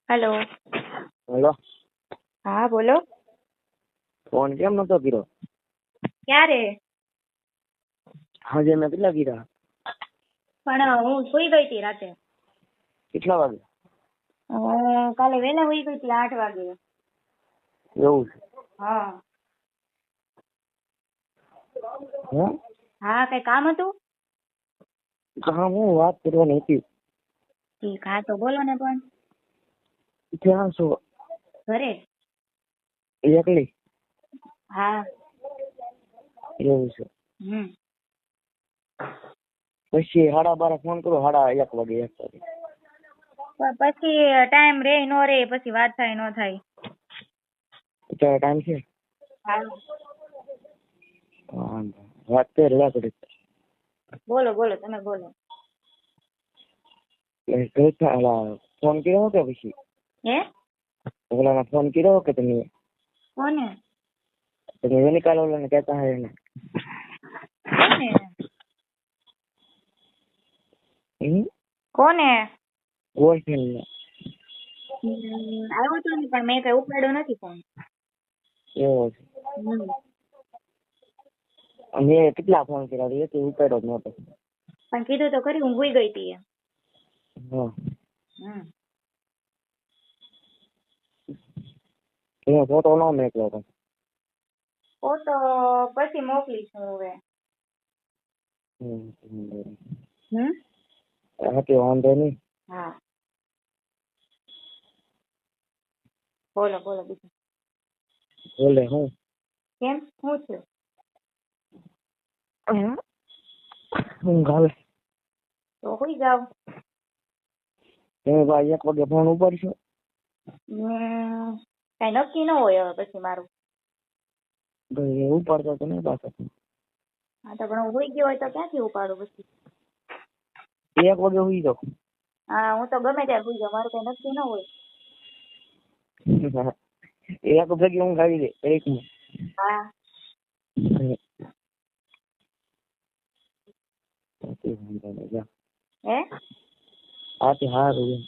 Hello. Hello. હા બોલો. Phone કેમ નતો કર્યો? ક્યારે? આજે મેં કેટલા કર્યા? પણ હું સુઈ ગઈ હતી રાતે. કેટલા વાગે? કાલે વહેલા સુઈ ગઈ હતી 8 વાગે. એવું છે? હા. હે? હા, કઈ કામ હતું? કામ હું વાત કરવાની હતી. ઠીક, હા તો બોલો ને. પણ ક્યાં છો? ઘરે. એકલી? હા. એવું છે? પછી 12:30 ફોન કરો, 1:30 વાગે 1 વાગે. પણ પછી ટાઈમ રે નો રે, પછી વાત થાય નો થાય. અત્યારે ટાઈમ છે? હા. વાત કરી રહ્યા કરી. બોલો બોલો, તમે બોલો. ફોન કર્યો કે પછી? હે? ઓલાને ફોન કર્યો કે તમે? કોને? તમે નિકાલ ઓલાને કહેતા હે એને. કોને? વોઇસમેલ ને. આવ્યો તો ને, પણ મેં કઈ ઉપાડ્યો નથી ફોન. એવો છે? મેં કેટલા ફોન કર્યા, એક ઉપાડ્યો જ નહોતો. પણ કીધું તો ખરી, હું ભૂઈ ગઈ હતી. હા. હું ફોટો ન મોકલ્યો તો. ફોટો પછી મોકલીશું હવે. વાંધો નહીં. હા. બોલો બોલો બીજું. બોલે હું? કેમ, શું છે? ઊંઘ આવે. તો સુઈ જાવ. તમે ભાઈ 1 વાગે ફોન ઉપાડશો? કઈ નક્કી ન હોય હવે પછી મારું. ઉપાડતો તો નહીં પાછો. હા તો પણ હું સુઈ ગયો હોય તો ક્યાંથી ઉપાડું પછી? 1 વાગે સુઈ જાવ. હા, હું તો ગમે ત્યારે સુઈ જાઉં, મારું કઈ નક્કી ન હોય. 1 ભેગી ઊંઘ આવી જાય એકમાં. હા. હે? આથી હારું.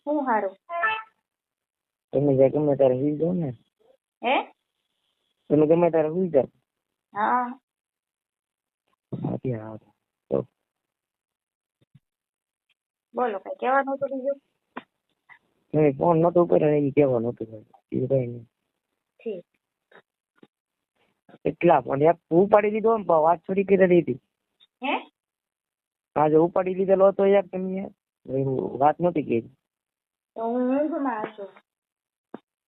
શું હારું? તમે ગમે ત્યારે સુઈ જાવ ને. હે? તમે ગમે ત્યારે સુઈ જાવ. હા. આથી હારું. બોલો, કઈ કહેવાનું હતું બીજું? નહીં, ફોન નતો ઉપાડ્યો એ કહેવાનું હતું. એ કઈ નહીં. ઠીક. એટલા પણ એક ઉપાડી લીધો ને, વાત થોડી કરી હતી. હે? આજે ઉપાડી લીધેલો હતો એક, તમે વાત નહોતી કરી. તો હું ઊંઘમાં છું.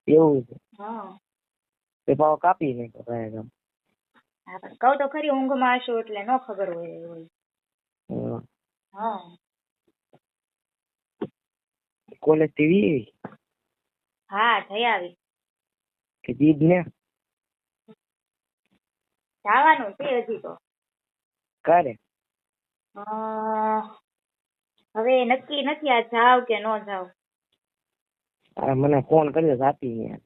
એવું છે? હા. તે ભાવ કાપી નાખ્યો કાંઈ કામ. હા, પણ કહું તો ખરી, ઊંઘમાં છું એટલે ન ખબર હોય. હા. કોલેજ થી? હા, જઈ આવી. કે દીદ ને? જવાનું છે હજી તો. ક્યારે? હવે નક્કી નથી, આ જાવ કે ન જાવ. મને ફોન કરજો જાતી ને.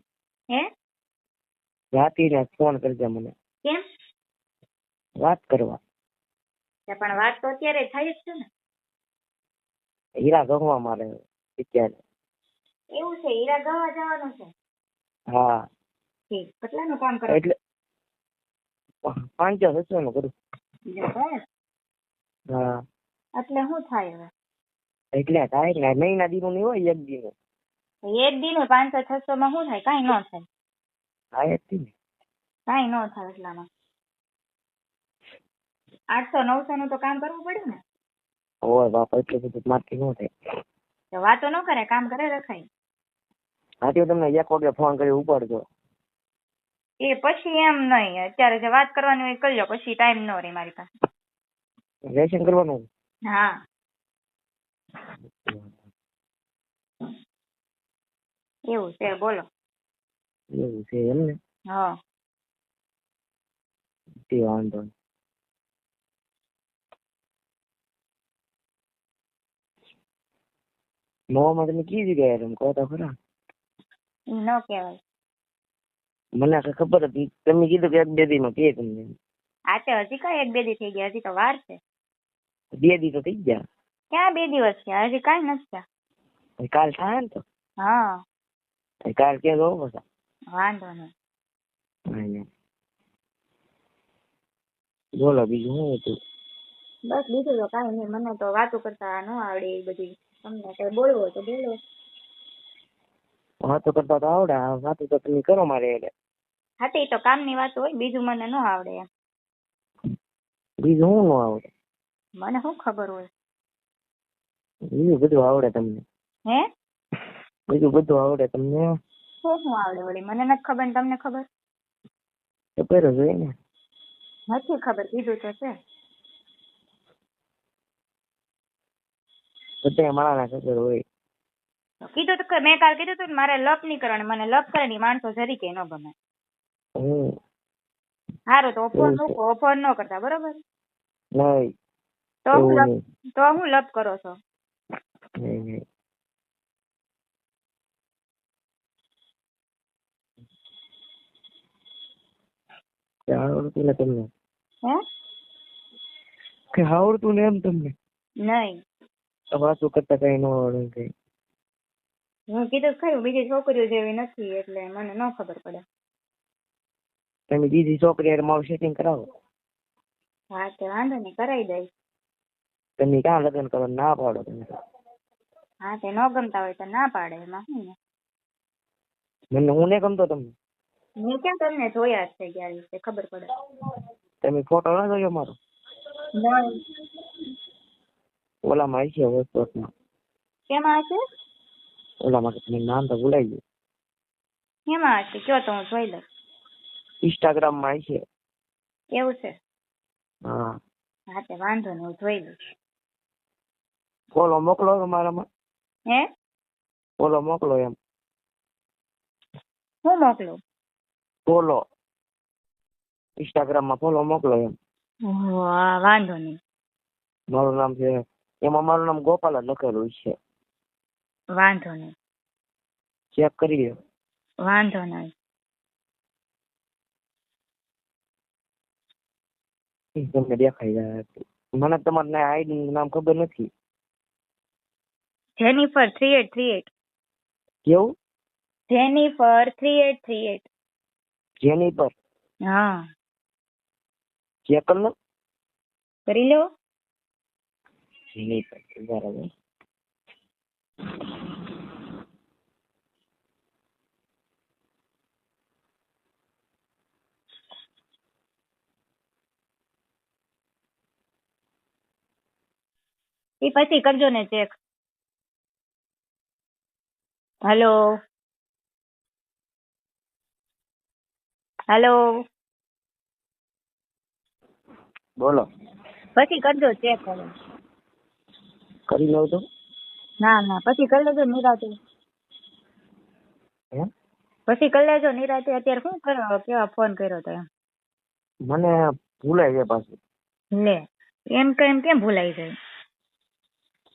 હે? જાતી ને ફોન કરજો મને. કેમ? વાત કરવા. પણ વાત તો અત્યારે થાય જ છે ને. હીરા ગણવા મારે અત્યારે. એવું છે? હીરા ગણવા જવાનું છે? હા. ઠીક. કેટલાનું કામ કરો? એટલે 500-600 નું કરું. હા. એટલે શું થાય હવે? એટલે થાય ને, મહિના દીનું નહીં હોય, 1 દીનું. 1 દીનું 500-600 માં શું થાય? કઈ ન થાય. હા, એ જ ને. કઈ ન થાય એટલામાં. 800-900 નું તો કામ કરવું પડે ને. ઓય બાપા, એટલું બધું મારથી ન થાય. તો વાતો ન કરે, કામ કરે રખાય. હા, તો તમને 1 વાગે ફોન કરી ઉપાડજો. એ પછી એમ નહીં, અત્યારે જે વાત કરવાની હોય કરી લો, પછી ટાઈમ ન રહે મારી પાસે. લેસન કરવાનું? હા. એવું છે? બોલો. એવું છે એમ ને? હા. તે વાંધો નહીં. નવામાં તમે કઈ જગ્યાએ રમ કહો તો ખરા? એ ન કહેવાય. મને ખબર હતી, તમે કીધું કે 1-2 દી માં કે તમને. આ તો હજી કઈ 1-2 દી થઈ ગયા, હજી તો વાર છે. 2 દી તો થઈ ગયા. ક્યાં 2 દિવસ થયા? હજી કઈ નથી થયા. કાલ થાય ને તો હા કાલ કે જો બધા વાંધો નહીં. બોલો બીજું શું હતું? બસ બીજું તો કાંઈ નહીં. મને તો વાતો કરતા ન આવડે એ બધી. તમને કઈ બોલવું હોય તો બોલો. વાતો કરતા તો આવડે, આ વાતો તો તમે કરો મારે એટલે. હા તે તો કામની વાત હોય, બીજું મને ન આવડે એમ. બીજું શું ન આવડે? મને શું ખબર હોય? બીજું બધું આવડે તમને? હે બીજું બધું આવડે તમને? શું આવડે વળી? મને નથી ખબર ને તમને ખબર? ખબર જ હોય ને. નથી ખબર, કીધું તો છે. બધા માણસને ખબર હોય. કીધું તો મેં કાલ કીધું તું મારે લપ નહીં કરવાની. મને લપ કરે ની માણસો જરીકે ન ગમે. સારું તો ફોન મૂકો, ફોન ન કરતા, બરોબર? નહીં તો હું લપ કરો છો? નહીં આવડતું ને તમને? હે કે આવડતું ને એમ તમને? નહીં. વાતો કરતા કઈ ન આવડે કઈ. હું કીધું ખરું બીજી છોકરીઓ જેવી નથી એટલે મને ન ખબર પડે. તમે બીજી છોકરી હારે મારું સેટિંગ કરાવો. હા તે વાંધો નહીં, કરાવી દઈશ. તમે ક્યાં લગ્ન કરો ના પાડો તમે? હા તે ન ગમતા હોય તો ના પાડે, એમાં શું ને? મને હું નહીં ગમતો તમને? મેં ક્યાં તમને જોયા છે ક્યારે તે ખબર પડે? તમે ફોટો ના જોયો મારો? નહીં. ઓલામાં છે વોટ્સએપમાં. કેમાં હશે? ઓલામાં તમે નામ તો ભૂલાઈ ગયું. કેમાં હશે કયો તો હું જોઈ લઉં. ઇન્સ્ટાગ્રામ માં છે. એવું છે? હા હા તે વાંધો નહીં, હું જોઈ લઈશ. ફોલો મોકલો મારામાં. હે ફોલો મોકલો એમ. હું મોકલું? ફોલો ઇન્સ્ટાગ્રામ માં ફોલો મોકલો એમ. વાંધો નહીં. મારું નામ છે એમાં, મારું નામ ગોપાલ જ લખેલું છે. વાંધો નહીં. ચેક કરી લો. વાંધો નહીં. તમને દેખાઈ જાય. મને તમારું આઈડી નામ ખબર નથી. જેનિફર 3838. કેવું? જેનિફર 3838. જેનિફર? હા ચેક કરી લો. કરી લો. જેનિફર બરાબર. એ પછી કરજો ને ચેક. હેલો હેલો બોલો. પછી કરજો ચેક. હવે કરી લઉં તો? ના ના પછી કરી લેજો નિરાતે. હે પછી કરી લેજો નિરાતે. અત્યારે શું કરો, કેવા ફોન કર્યો તો એમ? મને ભૂલાઈ જાય પાછું. લે એમ કેમ ભૂલાઈ જાય?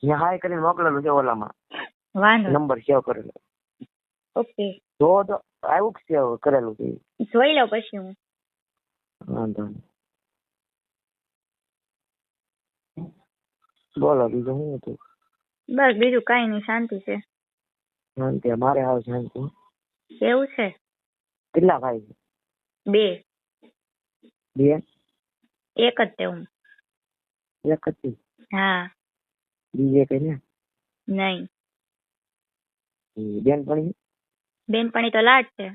મેં હાય કરીને મોકલેલું છે ઓલામાં. વાંધો નંબર સેવ કરેલો. ઓકે જો તો આવ્યું કે સેવ કરેલું છે? જોઈ લો પછી હું. વાંધો નહીં. બોલો બીજું શું હતું? બસ બીજું કઈ નહીં, શાંતિ છે. શાંતિ? મારે આવ શાંતિ. એવું છે? કેટલા ભાઈ છે? 2. બે? એક જ તે હું. એક જ છે? હા. બીજે કઈ ને? નહીં. બેનપણી? બેનપણી તો લાડ છે.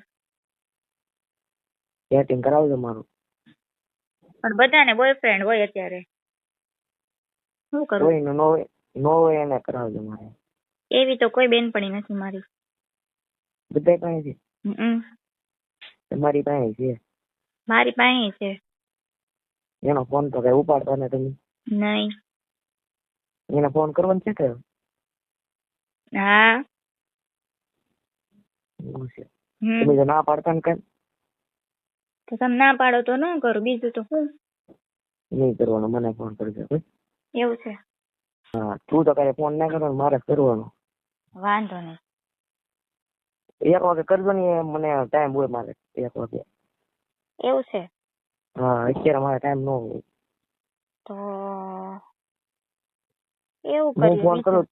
સેટિંગ કરાવજો મારું. પણ બધાને બોયફ્રેન્ડ હોય અત્યારે. શું કરું? કોઈ નો હોય, નો હોય એને કરાવજો મારે. એવી તો કોઈ બેનપણી નથી મારી. બધા પાસે છે? તમારી પાસે છે? મારી પાસે છે. એનો ફોન તો કઈ ઉપાડતા ને તમે? નહીં. એને ફોન કરવાનો છે કે? હા. એવું છે? તમે જો ના પાડતા ને કઈ? તો તમે ના પાડો તો ન કરું, બીજું તો શું? નહીં કરવાનો, મને ફોન કરજો. એવું છે? હા, તું તો કઈ ફોન ના કરવાનો, મારે કરવાનો. વાંધો નહીં. 1 વાગે કરજો ને, મને ટાઈમ હોય મારે 1 વાગે. એવું છે? હા, અત્યારે મારે ટાઈમ ન હોય. તો એવું હું ફોન કરું